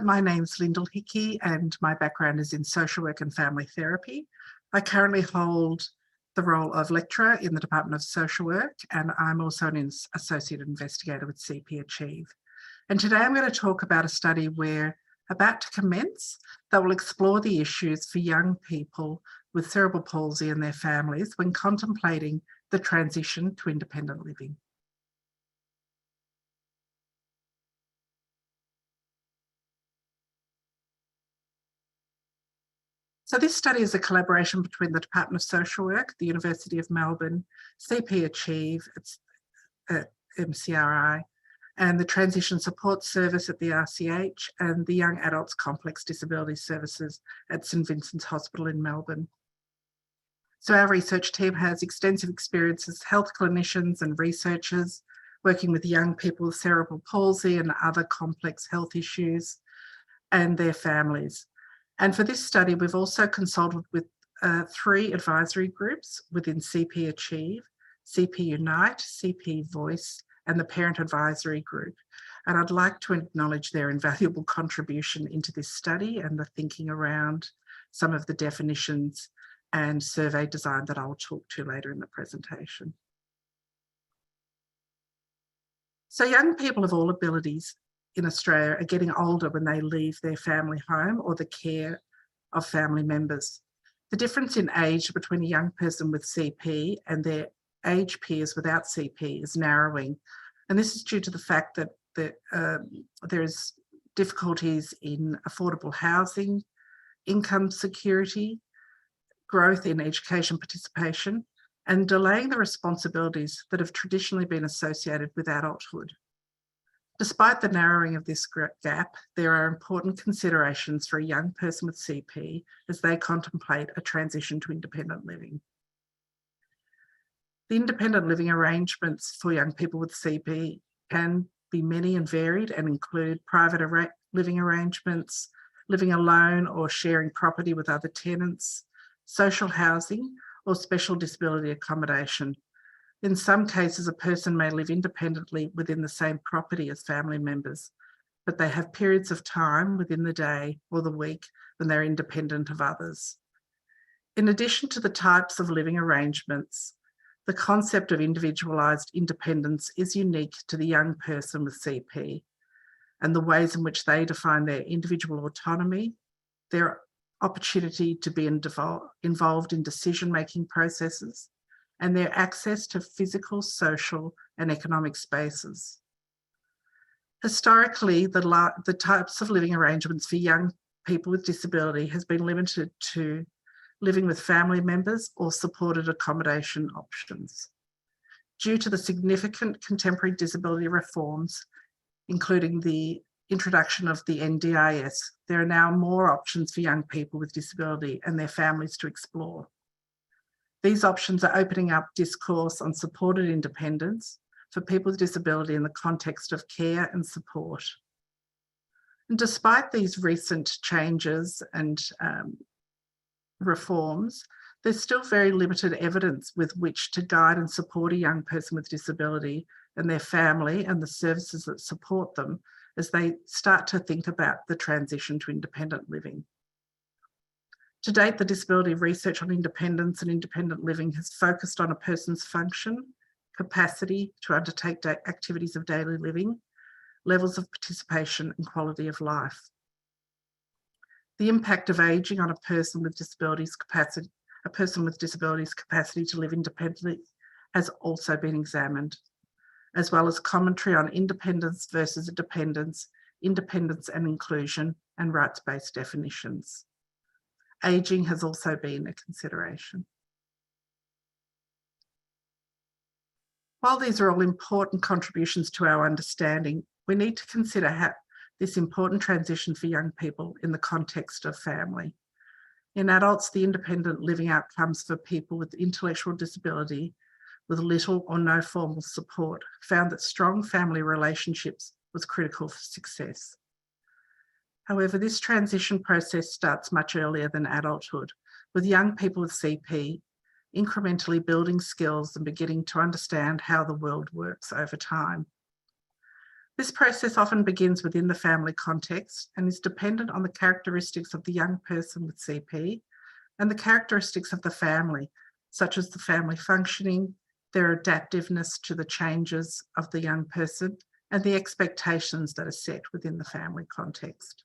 My name's Lyndal and my background is in social work and family therapy. I currently hold the role of lecturer in the Department of Social Work, and I'm also an associate investigator with CP Achieve. And today I'm going to talk about a study we're about to commence that will explore the issues for young people with cerebral palsy and their families when contemplating the transition to independent living. So this study is a collaboration between the Department of Social Work, the University of Melbourne, CP Achieve, it's MCRI, and the Transition Support Service at the RCH and the Young Adults Complex Disability Services at St Vincent's Hospital in Melbourne. So our research team has extensive experience as health clinicians and researchers working with young people with cerebral palsy and other complex health issues and their families. And for this study, we've also consulted with 3 advisory groups within CP Achieve, CP Unite, CP Voice, and the Parent Advisory Group. And I'd like to acknowledge their invaluable contribution into this study and the thinking around some of the definitions and survey design that I'll talk to later in the presentation. So young people of all abilities in Australia are getting older when they leave their family home or the care of family members. The difference in age between a young person with CP and their age peers without CP is narrowing. And this is due to the fact that there is difficulties in affordable housing, income security, growth in education participation, and delaying the responsibilities that have traditionally been associated with adulthood. Despite the narrowing of this gap, there are important considerations for a young person with CP as they contemplate a transition to independent living. The independent living arrangements for young people with CP can be many and varied and include private living arrangements, living alone or sharing property with other tenants, social housing, or special disability accommodation. In some cases, a person may live independently within the same property as family members, but they have periods of time within the day or the week when they're independent of others. In addition to the types of living arrangements, the concept of individualised independence is unique to the young person with CP, and the ways in which they define their individual autonomy, their opportunity to be involved in decision-making processes, and their access to physical, social, and economic spaces. Historically, the types of living arrangements for young people with disability has been limited to living with family members or supported accommodation options. Due to the significant contemporary disability reforms, including the introduction of the NDIS, there are now more options for young people with disability and their families to explore. These options are opening up discourse on supported independence for people with disability in the context of care and support. And despite these recent changes and reforms, there's still very limited evidence with which to guide and support a young person with disability and their family and the services that support them as they start to think about the transition to independent living. To date, the disability research on independence and independent living has focused on a person's function, capacity to undertake activities of daily living, levels of participation and quality of life. The impact of ageing on a person with disabilities capacity to live independently has also been examined, as well as commentary on independence versus dependence, independence and inclusion, and rights-based definitions. Ageing has also been a consideration. While these are all important contributions to our understanding, we need to consider this important transition for young people in the context of family. In adults, the independent living outcomes for people with intellectual disability with little or no formal support found that strong family relationships was critical for success. However, this transition process starts much earlier than adulthood, with young people with CP incrementally building skills and beginning to understand how the world works over time. This process often begins within the family context and is dependent on the characteristics of the young person with CP and the characteristics of the family, such as the family functioning, their adaptiveness to the changes of the young person, and the expectations that are set within the family context.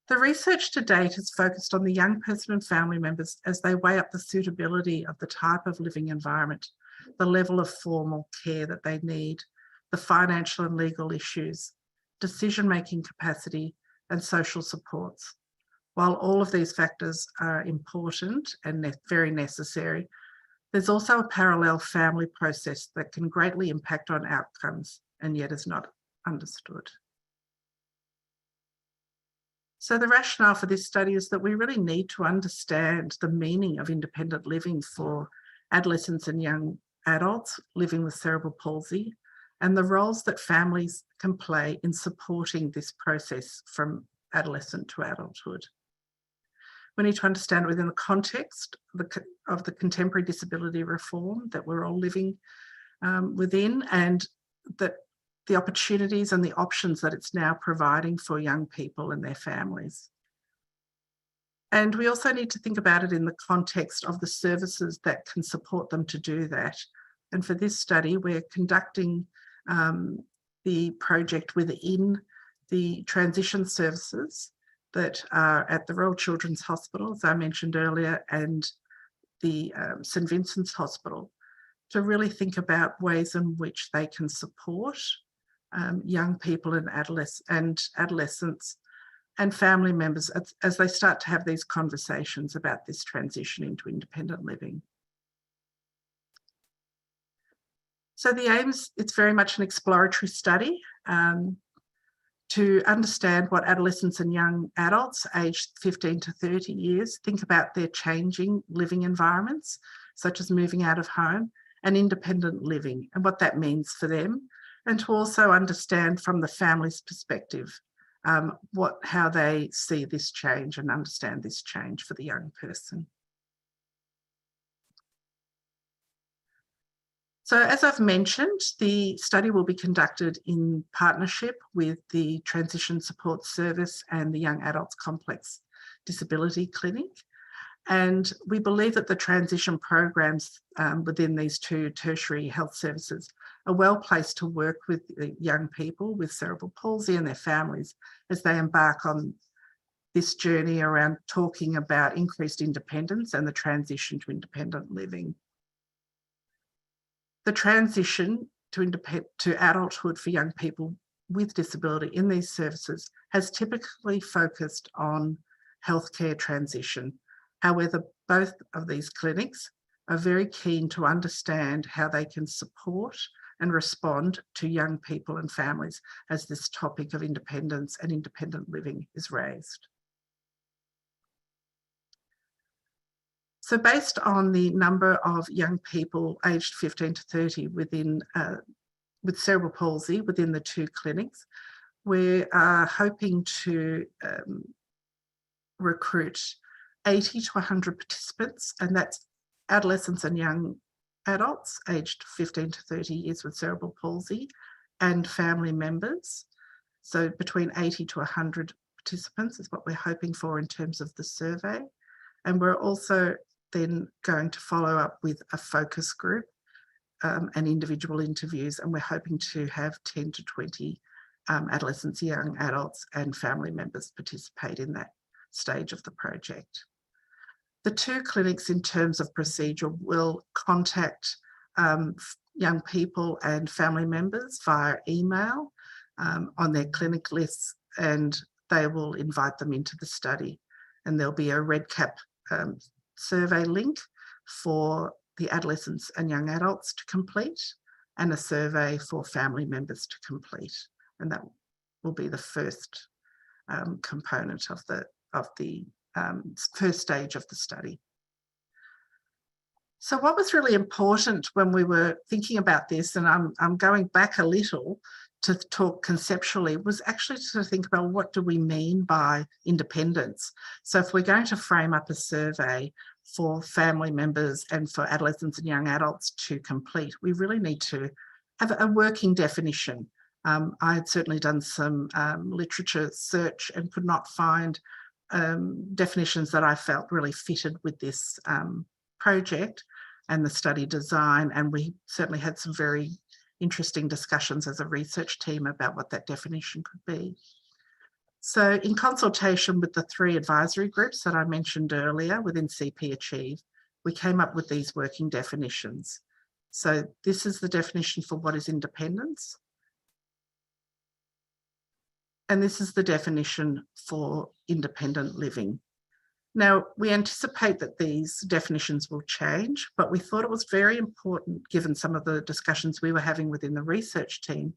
The research to date has focused on the young person and family members as they weigh up the suitability of the type of living environment, the level of formal care that they need, the financial and legal issues, decision-making capacity, and social supports. While all of these factors are important and very necessary, there's also a parallel family process that can greatly impact on outcomes and yet is not understood. So the rationale for this study is that we really need to understand the meaning of independent living for adolescents and young adults living with cerebral palsy and the roles that families can play in supporting this process from adolescent to adulthood. We need to understand within the context of the contemporary disability reform that we're all living within, and that the opportunities and the options that it's now providing for young people and their families. And we also need to think about it in the context of the services that can support them to do that. And for this study, we're conducting the project within the transition services that are at the Royal Children's Hospital, as I mentioned earlier, and the St Vincent's Hospital, to really think about ways in which they can support young people and adolescents and family members as they start to have these conversations about this transition into independent living. So the aims, it's very much an exploratory study to understand what adolescents and young adults aged 15 to 30 years think about their changing living environments, such as moving out of home and independent living and what that means for them, and to also understand from the family's perspective how they see this change and understand this change for the young person. So as I've mentioned, the study will be conducted in partnership with the Transition Support Service and the Young Adults Complex Disability Clinic. And we believe that the transition programs within these two tertiary health services are well placed to work with the young people with cerebral palsy and their families as they embark on this journey around talking about increased independence and the transition to independent living. The transition to adulthood for young people with disability in these services has typically focused on healthcare transition. However, both of these clinics are very keen to understand how they can support and respond to young people and families as this topic of independence and independent living is raised. So based on the number of young people aged 15 to 30 with cerebral palsy within the two clinics, we are hoping to recruit 80 to 100 participants, and that's adolescents and young adults aged 15 to 30 years with cerebral palsy and family members. So between 80 to 100 participants is what we're hoping for in terms of the survey. And we're also then going to follow up with a focus group and individual interviews, and we're hoping to have 10 to 20 adolescents, young adults and family members participate in that stage of the project. The two clinics in terms of procedure will contact young people and family members via email on their clinic lists, and they will invite them into the study. And there'll be a REDCap survey link for the adolescents and young adults to complete and a survey for family members to complete. And that will be the first component of the first stage of the study. So what was really important when we were thinking about this, and I'm going back a little to talk conceptually, was actually to think about what do we mean by independence. So if we're going to frame up a survey for family members and for adolescents and young adults to complete, we really need to have a working definition I had certainly done some literature search and could not find definitions that I felt really fitted with this project and the study design. And we certainly had some very interesting discussions as a research team about what that definition could be. So in consultation with the 3 advisory groups that I mentioned earlier within CP Achieve, we came up with these working definitions. So this is the definition for what is independence. And this is the definition for independent living. Now, we anticipate that these definitions will change, but we thought it was very important, given some of the discussions we were having within the research team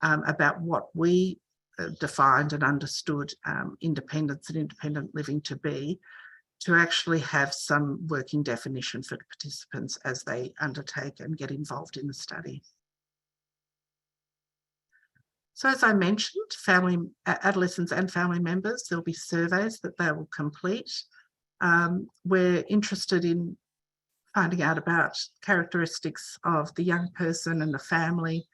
about what we defined and understood independence and independent living to be, to actually have some working definition for participants as they undertake and get involved in the study. So as I mentioned, adolescents and family members, there'll be surveys that they will complete. We're interested in finding out about characteristics of the young person and the family.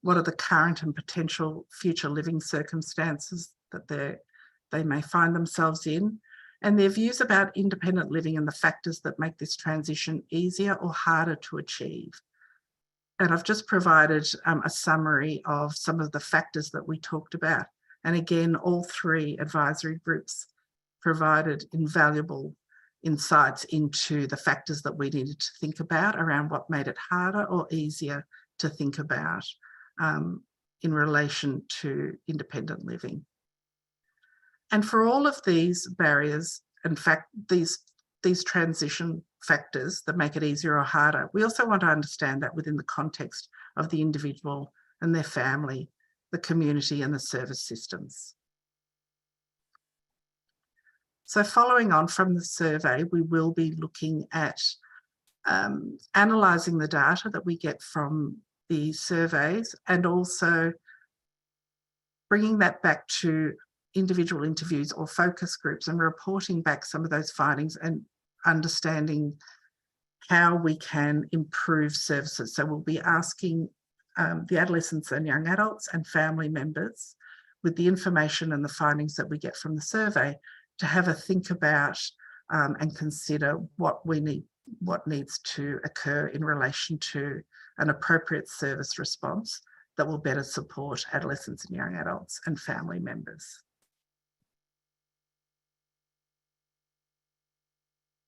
What are the current and potential future living circumstances that they may find themselves in, and their views about independent living and the factors that make this transition easier or harder to achieve. And I've just provided a summary of some of the factors that we talked about. And again, all 3 advisory groups provided invaluable insights into the factors that we needed to think about around what made it harder or easier to think about in relation to independent living. And for all of these barriers, in fact, these transition factors that make it easier or harder, we also want to understand that within the context of the individual and their family, the community and the service systems. So following on from the survey, we will be looking at analysing the data that we get from the surveys and also bringing that back to individual interviews or focus groups and reporting back some of those findings and understanding how we can improve services. So we'll be asking the adolescents and young adults and family members, with the information and the findings that we get from the survey, to have a think about and consider what needs to occur in relation to an appropriate service response that will better support adolescents and young adults and family members.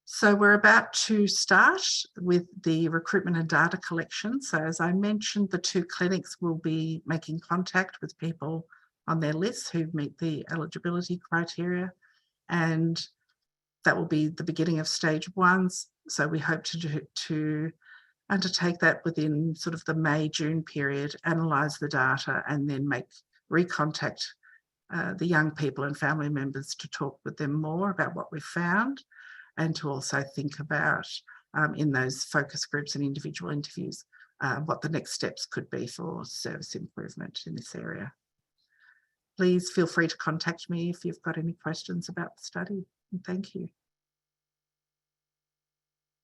So we're about to start with the recruitment and data collection. So as I mentioned, the 2 clinics will be making contact with people on their lists who meet the eligibility criteria, and that will be the beginning of stage 1. So we hope to undertake that within sort of the May-June period, analyse the data, and then recontact the young people and family members to talk with them more about what we've found, and to also think about in those focus groups and individual interviews what the next steps could be for service improvement in this area. Please feel free to contact me if you've got any questions about the study. And thank you.